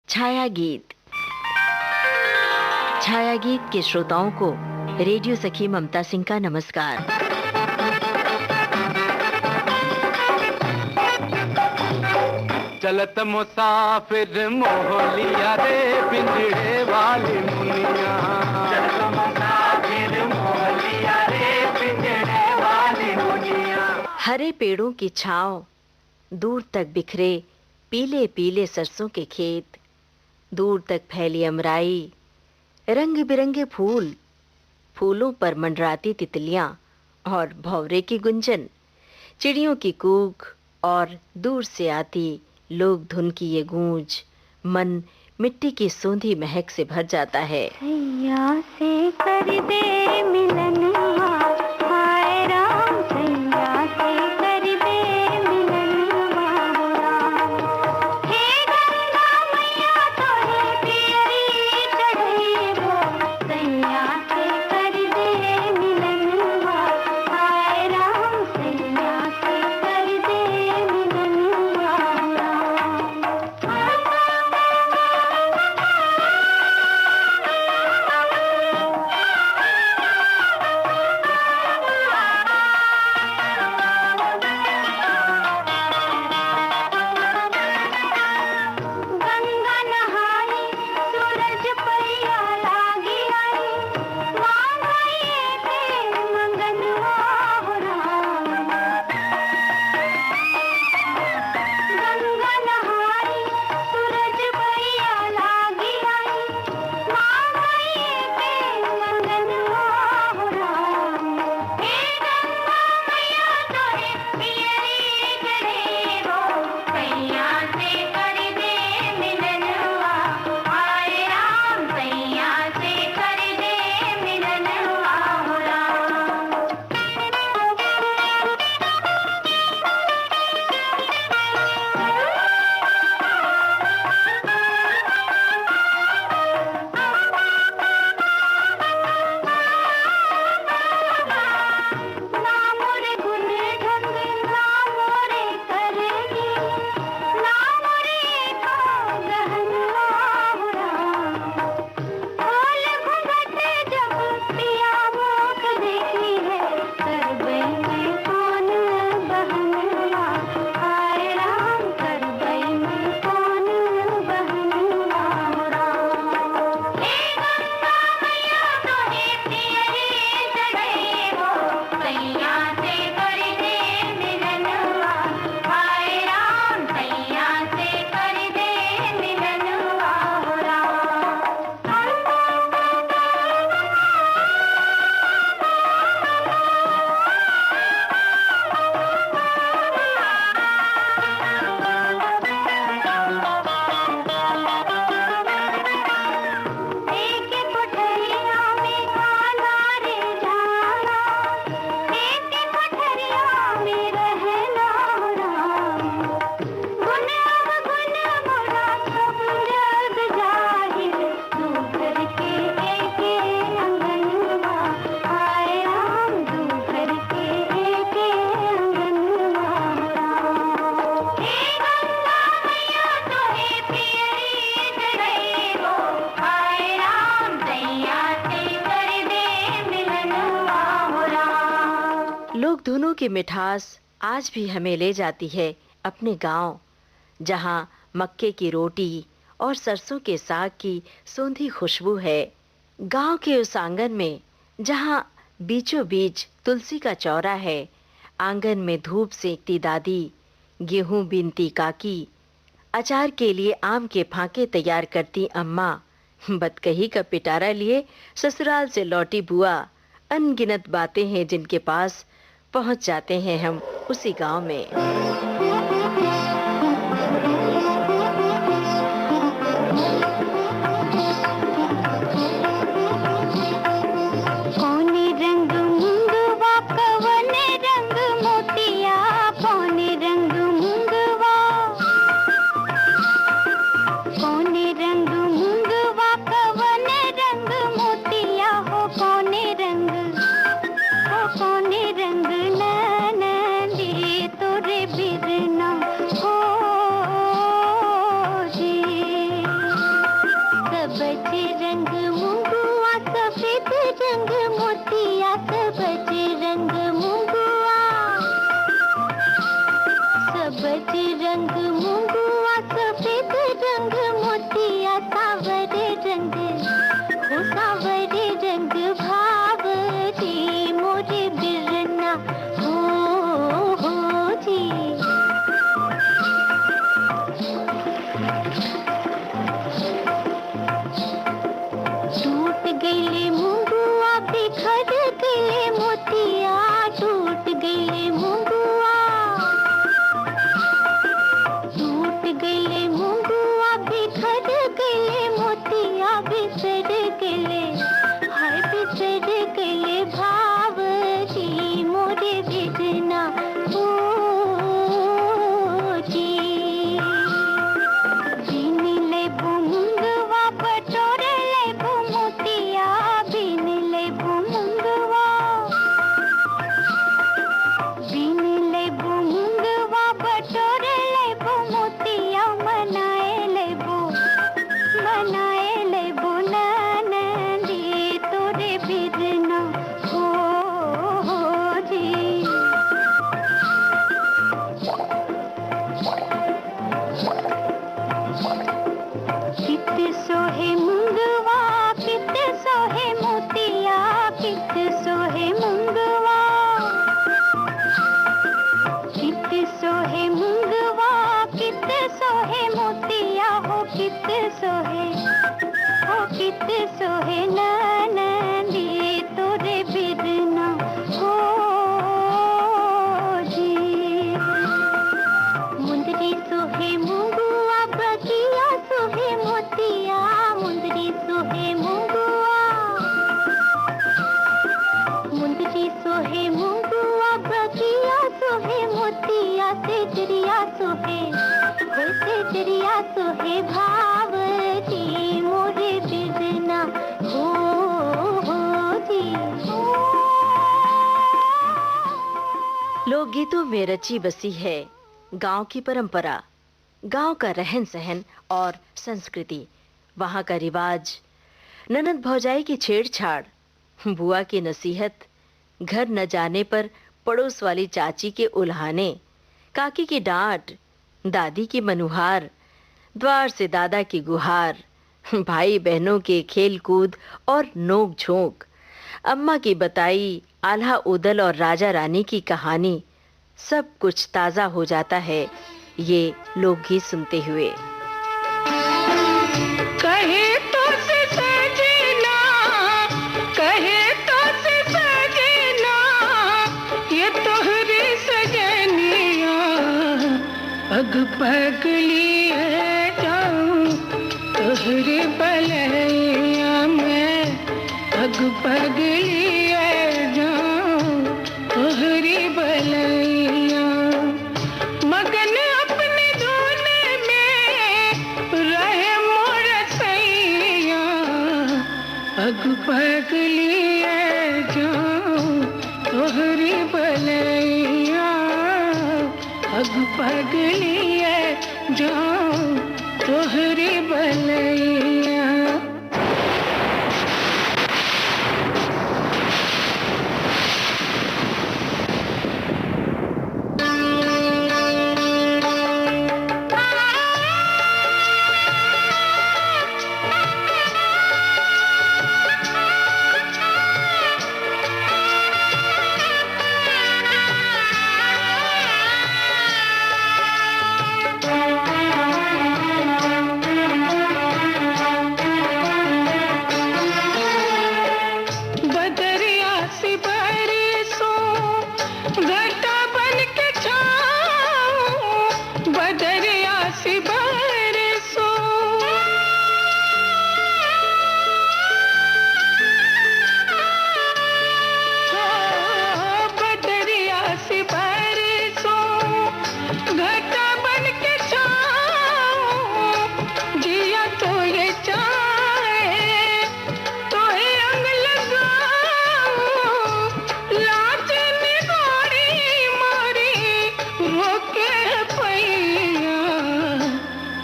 छाया गीत। छाया गीत के श्रोताओं को रेडियो सखी ममता सिंह का नमस्कार। चलत मुसाफिर मोहलिया रे पिंजड़े वाली मुनिया। चलत मुसाफिर मोहलिया रे पिंजड़े वाली मुनिया। हरे पेड़ों की छांव, दूर तक बिखरे पीले पीले सरसों के खेत, दूर तक फैली अमराई, रंग बिरंगे फूल, फूलों पर मंडराती तितलियां और भंवरे की गुंजन, चिड़ियों की कूक और दूर से आती लोक धुन की ये गूंज मन मिट्टी की सोंधी महक से भर जाता है। सैया से कर दे मिलन, हाय राम सैया से कर दे मिलन, हे गंगा मैया तोरे पियरी चढ़ेबो, सैया से कर दे मिलन, हाय राम सैया से कर दे मिलन। गंगा नहाई सूरज पैया लागी आई, मांगइए के मंगनवा हो राम। गंगा नहाई सूरज पैया लागी आई, मांगइए के मंगनवा हो राम। हे गंगा मैया तोरे पियरी चढ़ेबो, सैया से कर दे मिलनवा, हाय राम सैया से कर दे मिलनवा हो राम। ना मोरे गुण ढंग ना मोरे करनी, ना मोरे को गहनवा हो राम। खोल घूंघट जब पिया मुख देखी है, करबै में कौन बहनवा, हाय राम करबै में कौन बहनवा हो राम। हे गंगा मैया तोरे पियरी चढ़ेबो, सैया से कर दे मिलनवा, हाय राम सैया से कर दे मिलनवा हो राम। एक कोठरिया में खाना रे जाना, एक कोठरिया में रहना हो राम। गुण अवगुण मोरा सब जग जाहिर, तू घर के एक अंगनवा, हाय राम तू घर के एक अंगनवा हो राम। हे गंगा मैया तोरे पियरी चढ़ेबो, हाय राम सैया से कर दे मिलनवा हो राम। लोक धुनों की मिठास आज भी हमें ले जाती है अपने गांव, जहां मक्के की रोटी और सरसों के साग की सोंधी खुशबू है। गांव के उस आंगन में जहां बीचों बीच तुलसी का चौरा है, आंगन में धूप सेकती दादी, गेहूं बीनती काकी, अचार के लिए आम के फांके तैयार करती अम्मा, बतकही का पिटारा लिए ससुराल से लौटी बुआ, अनगिनत बातें हैं जिनके पास पहुंच जाते हैं हम उसी गांव में। कौन रंग मुंगवा कवन रंग मोतिया, कौन रंग मुंगवा, कौन रंग मुंगवा कवन रंग मोतिया हो, कौन रंग हो, कौन रंग नैन दे तोरे बिरन रंग मोतिया सबज रंग मुंगुआ, सबज रंग मुंगुआ सफेद रंग मोतिया सावर रंग हो सावर रंग भावरी मोरे बिरना हो जी। टूट गईले मुंगुआ बिखर गईले मोतिया, टूट गईले मुंगुआ, टूट गईले मुंगुआ बिखर गईले मोतिया, बिसर गईले हाय बिसर गईले भावरी मोरे बिरना हो जी। बिन लेबू मुंगवा बटोर लेबू मोतिया, बिन लेबू मुंगवा, बिन लेबू मुंगवा बटोर लेबू मोतिया, मनाए लेबू ननदी तोरे बिरना हो जी। कित सोहे मुंगवा कित सोहे मोतिया, कित सोहे मुंगवा, कित सोहे मुंगवा, कित सोहे मोतिया हो कित सोहे ननदी तोरे बिरना हो जी। मुंदरी सोहे मुंगुआ बगिया सोहे मोतिया, मुंदरी सोहे मुंगुआ, मुंदरी सोहे मुंगुआ बगिया सोहे मोतिया, सेजरिया सोहे हो सेजरिया सोहे भावरी मोरे बिरना हो जी। लोकगीतों में रची बसी है गांव की परंपरा, गांव का रहन सहन और संस्कृति, वहां का रिवाज, ननद भौजाई की छेड़छाड़, बुआ की नसीहत, घर न जाने पर पड़ोस वाली चाची के उल्हाने, काकी की डांट, दादी की मनुहार, द्वार से दादा की गुहार, भाई बहनों के खेल कूद और नोक झोंक, अम्मा की बताई आल्हा उदल और राजा रानी की कहानी, सब कुछ ताजा हो जाता है ये लोकगीत सुनते हुए। कहे तो से सजना, कहे तो से सजना, ये तोहरी सजनिया, पग पग लिए जाऊं तोहरी बलैया में, पग पग लिए जाऊं तोहरी बलैया। मगन अपने धुन में रहे मोर सैया, पग पग लिए जाऊं तोहरी बलैया, पग पग लिए जाऊं तोहरी बलैया।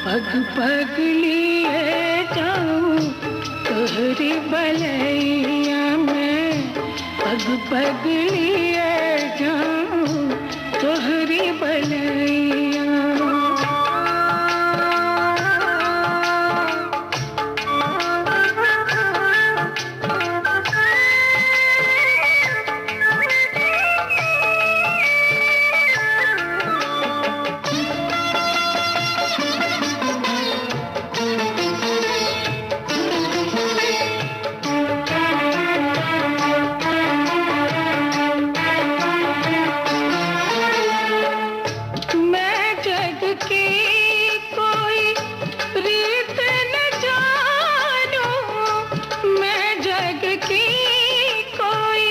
पग पग लिए जाऊं तोहरी बलैया में, पगलिए जाऊं तोहरी बलैया। मैं जग की कोई रीत न जानूं, मैं जग की कोई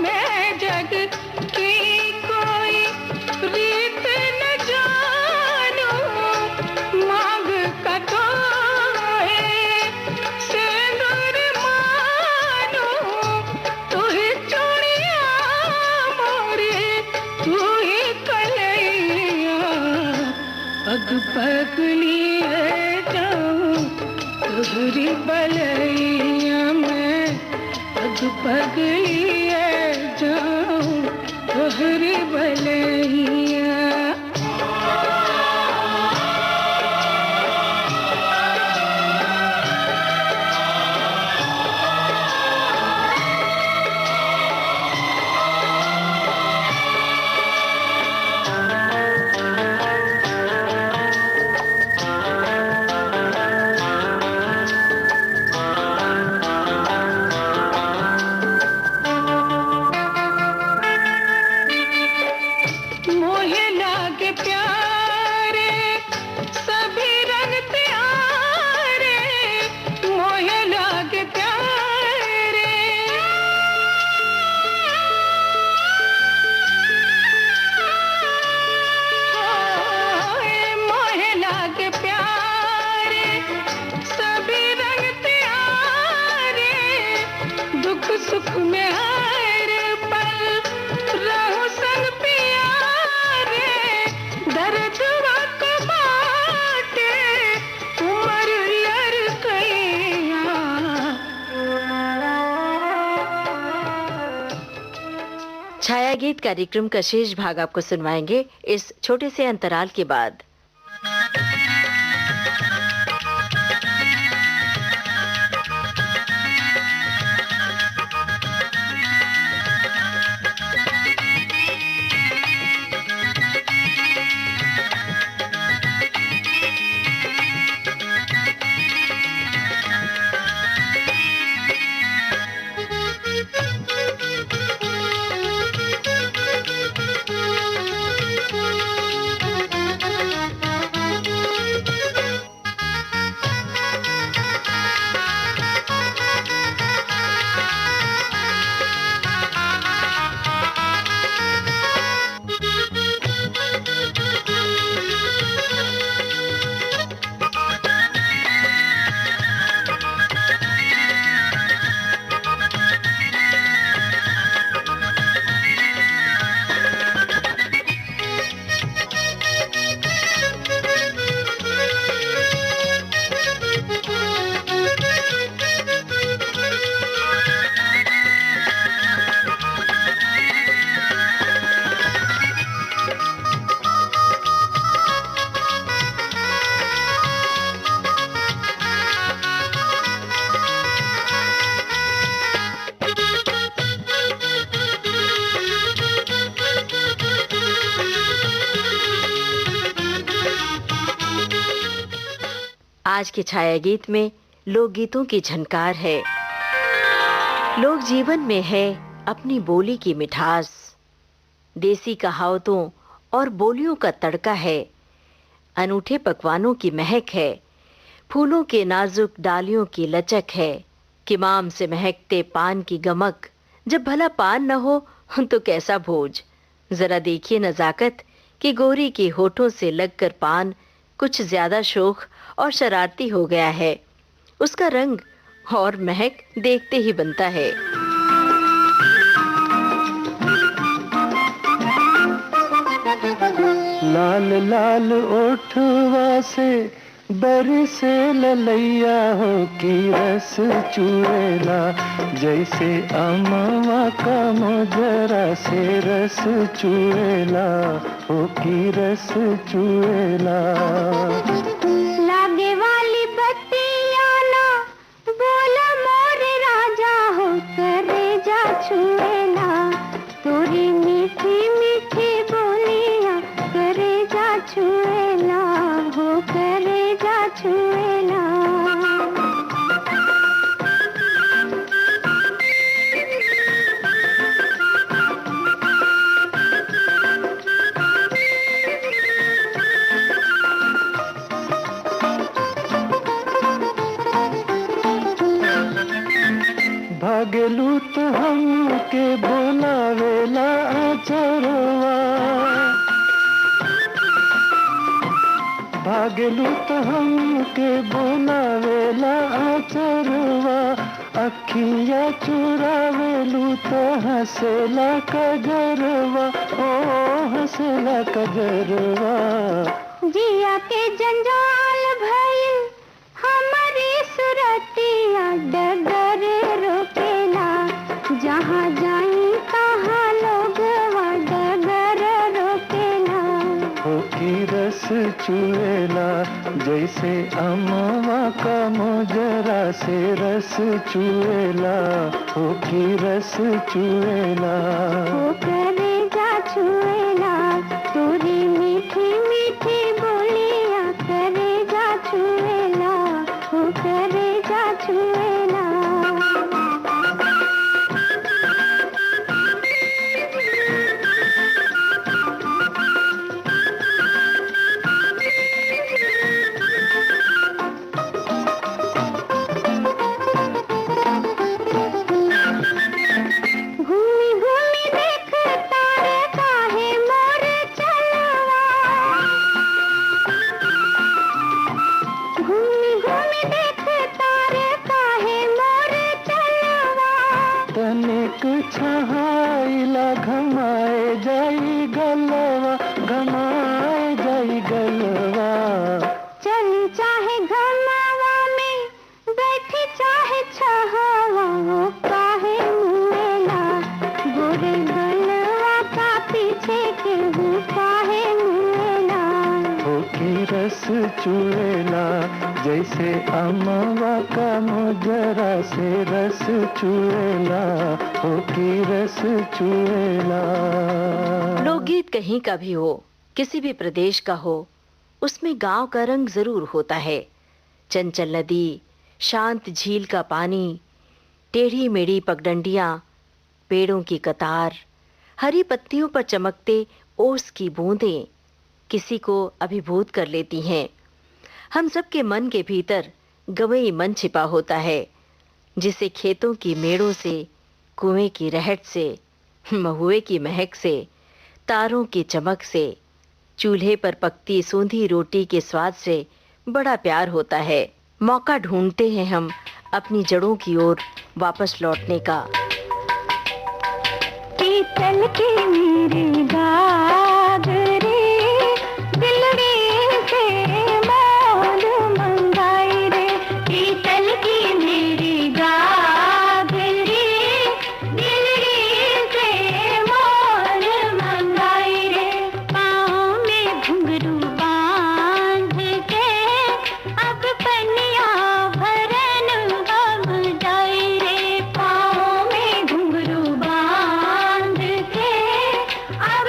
मैं जग की कोई रीत न जानूं, मांग का तो है सिंदूर मानूं, तू ही चूड़िया मोरे तू ही कलैया, पग पग लिए जाऊं तोहरी बलैया, मैं पग पग लिए जाऊं तोहरी बलैया। मोहे लागे प्यारे सभी रंग प्यारे, मोहे लागे प्यारे मोहे लागे प्यारे सभी रंग प्यारे, दुख सुख में हर पल रहूं संग प्यारे, दर्द वक्त बाटे उमर लड़कैया। छाया गीत कार्यक्रम का शेष भाग आपको सुनवाएंगे इस छोटे से अंतराल के बाद। आज के छाया गीत में लोकगीतों की झनकार है। लोक जीवन में है अपनी बोली की मिठास, देसी कहावतों और बोलियों का तड़का है, अनूठे पकवानों की महक है, फूलों के नाजुक डालियों की लचक है, किमाम से महकते पान की गमक। जब भला पान न हो तो कैसा भोज। जरा देखिए नजाकत कि गोरी के होठों से लगकर पान कुछ ज्यादा शोख और शरारती हो गया है। उसका रंग और महक देखते ही बनता है। लाल लाल ओठवा से बरसे ललैया हो की रस चुएला, जैसे अमवा का मोजरा से रस चुएला हो की रस चुएला। लागे वाली बत्तियाँ ना बोल मोर राजा हो, करेजा छुएला तोरी मीठी मीठी बोलियाँ, करेजा छुएला हो, करेजा छुएला। भागेलू तो हमके बोलावेला आचरवा, भागेलू तो हमके बोलावेला आचरवा, अखिया चुरावेलू तो हंसेला कजरवा, ओ हंसेला कजरवा। जिया के जंजाल भइल हमारी सुरतिया, डगर रोकेला जहाँ जाई तहाँ लोगवा, डगर रोकेला हो की रस चुएला, जैसे अमवा का मोजरा से रस चुएला हो की रस चुएला। हो करेजा छुएला तोरी मीठी मीठी बोलियाँ, करेजा छुएला हो, करेजा छुएला। घूमी घूमी देख तारे काहे मोर चलवा, घूमी घूमी देख तारे काहे मोर चलवा। तनिक छहाइला घमाए जाई गलवा, घमाए जाई गलवा। चली चाहे घमावा में, बैठी चाहे छहावा, वो काहे मुएला गोरे गलवा का पीछे केहू काहे मुएला। हो की रस चुएला, जैसे अमवा का मोजरा से रस चुएला हो की रस चुएला। लोकगीत कहीं का भी हो, किसी भी प्रदेश का हो, उसमें गांव का रंग जरूर होता है। चंचल नदी, शांत झील का पानी, टेढ़ी मेढ़ी पगडंडियां, पेड़ों की कतार, हरी पत्तियों पर चमकते ओस की बूंदें किसी को अभिभूत कर लेती हैं। हम सबके मन के भीतर गवई मन छिपा होता है, जिसे खेतों की मेड़ों से, कुएं की रहट से, महुए की महक से, तारों की चमक से, चूल्हे पर पकती सूंधी रोटी के स्वाद से बड़ा प्यार होता है। मौका ढूंढते हैं हम अपनी जड़ों की ओर वापस लौटने का। पीतल की मेरी बाग रे, दिलड़ी से मोल मंगाई रे, पीतल की मेरी बाग रे, दिलड़ी से मोल मंगाई रे। पाँव में घुंघरू बांध के अब पनिया भरन हम जाई रे, पाँव में घुंघरू बांध के अब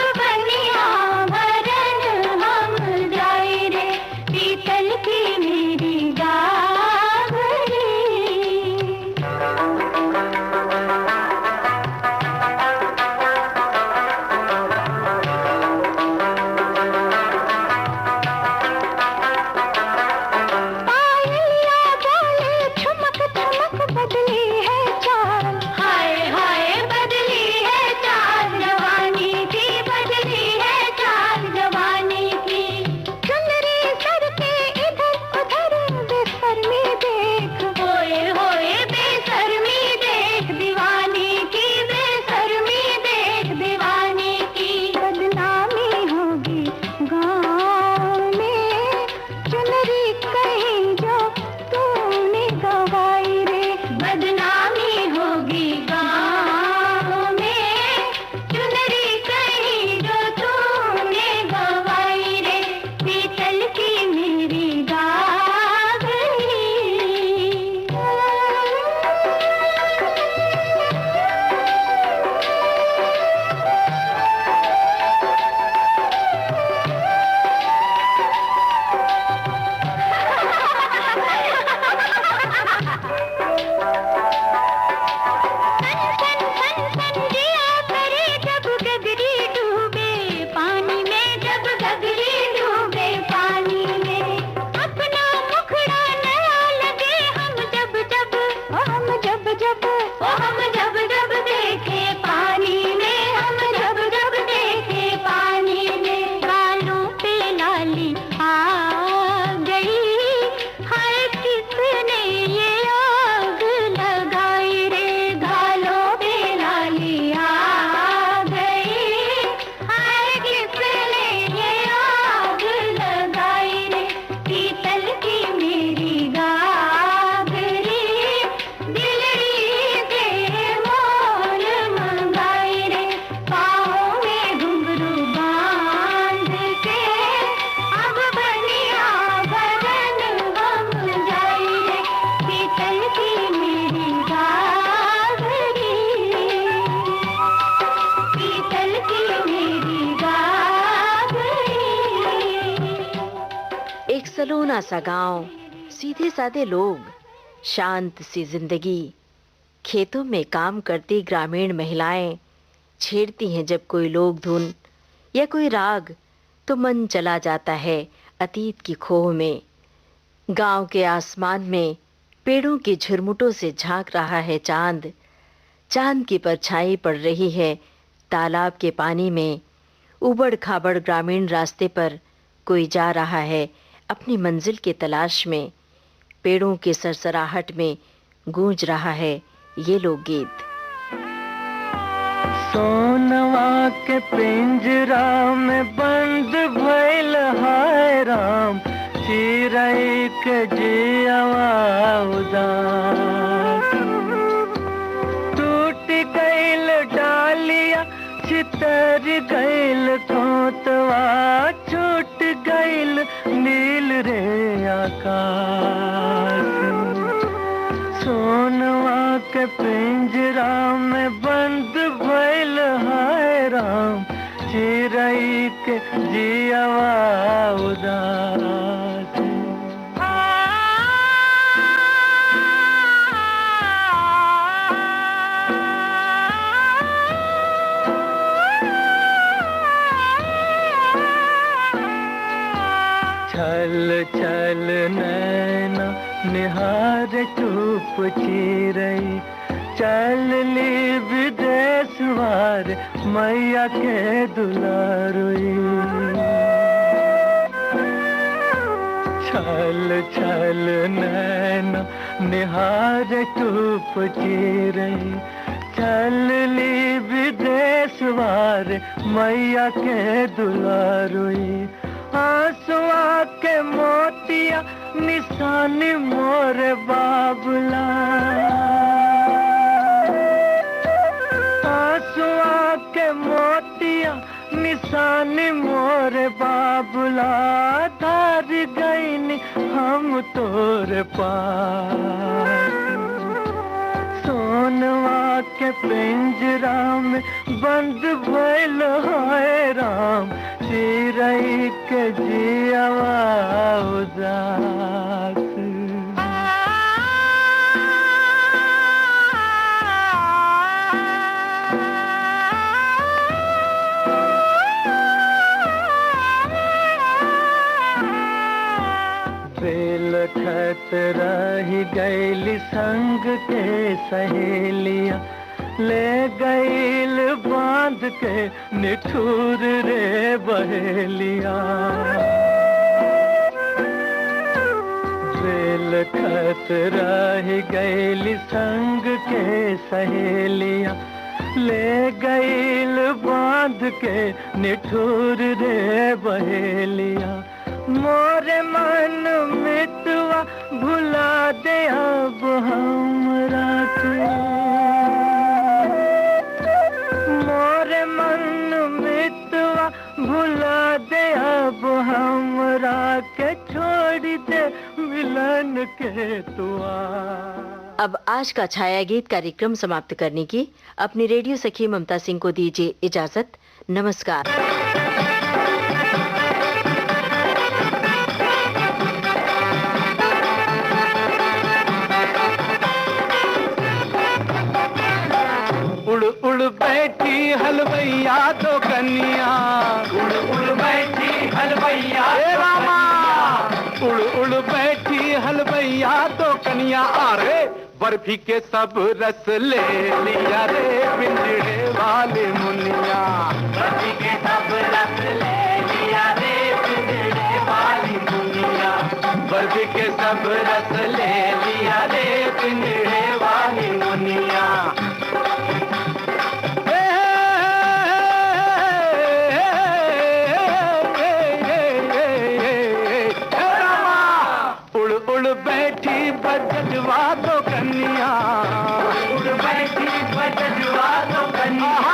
सलोना सा गांव, सीधे साधे लोग, शांत सी जिंदगी। खेतों में काम करती ग्रामीण महिलाएं छेड़ती हैं जब कोई लोक धुन या कोई राग, तो मन चला जाता है अतीत की खोह में। गांव के आसमान में पेड़ों की झुरमुटों से झांक रहा है चांद। चांद की परछाई पड़ रही है तालाब के पानी में। उबड़ खाबड़ ग्रामीण रास्ते पर कोई जा रहा है अपनी मंजिल की तलाश में। पेड़ों की सरसराहट में गूंज रहा है ये लोकगीत। सोनवा के पिंजरा में बंद भइल हाय राम, चिरई के जियवा उदास। टूट गइल डालिया, छितर गइल खोतवा, छूट गइल नील रे आकाश। सोनवा के पिंजरा में बंद भइल हाय राम, चिरई के जियवा उदास। छल छल नैना निहार चुप चिरई, चल ली विदेश वार मैया के दुलारुई। छल छल नैना निहार चुप चिरई, चल ली विदेश वार मैया के दुलारुई। आंसुआ के मोतिया निशानी मोर बाबुला, आंसुआ के मोतिया निशानी मोर बाबुला। तार गईन हम तोर पास, सोनवा के पिंजरा में बंद भइल हाय राम, चिरई के जियवा उदास। बेलखत रही गइल संग के सहेलिया, ले गइल बांध के निठुर रे बहेलिया। बेलखत रही गइल संग के सहेलिया, ले गइल बांध के निठुर रे बहेलिया। मोरे मन मितवा भुला दे अब हमरा के, मोरे मन मितवा भुला दे अब हमरा के, छोड़ दे मिलन के तुआ। अब आज का छाया गीत कार्यक्रम समाप्त करने की अपनी रेडियो सखी ममता सिंह को दीजिए इजाजत। नमस्कार। उड़ उड़ बैठी हलवैया तो कन्या, उड़ उड़ बैठी हलवैया रामा, उड़ उड़ बैठी हलवैया तो कन्या। अरे बर्फी के सब रस ले लिया रे पिंजड़े वाले मुनिया, बर्फी के सब रस ले लिया रे पिंजड़े वाली मुनिया, बर्फी के सब रस ले लिया रे पिंजड़े वाली मुनिया। बैठी बजवा दो कन्या, उड़ बैठी बजवा दो कन्या,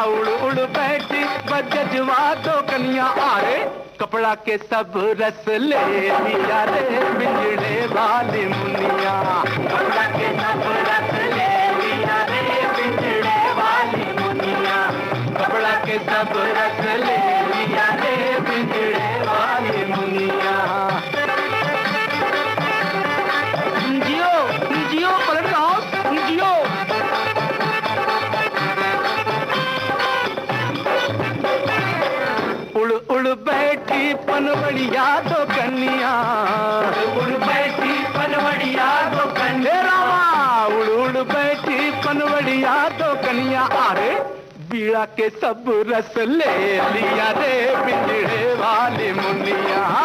उड़ उड़ बैठी बजवा दो कन्या। अरे कपड़ा के सब रस ले लिया रे पिंजड़े वाली मुनिया, कपड़ा के सब रस ले लिया रे पिंजड़े वाली मुनिया, कपड़ा के सब रस ले लिया रे पिंजड़े वाली मुनिया। उड़ उड़ बैठी पनवड़िया दो कन्या, उड़ बैठी पनवड़िया दो कन्या, रामा उड़ उड़ बैठी पनवड़िया दो कन्या। अरे बीड़ा के सब रस ले लिया रे बिजड़े वाली मुनिया।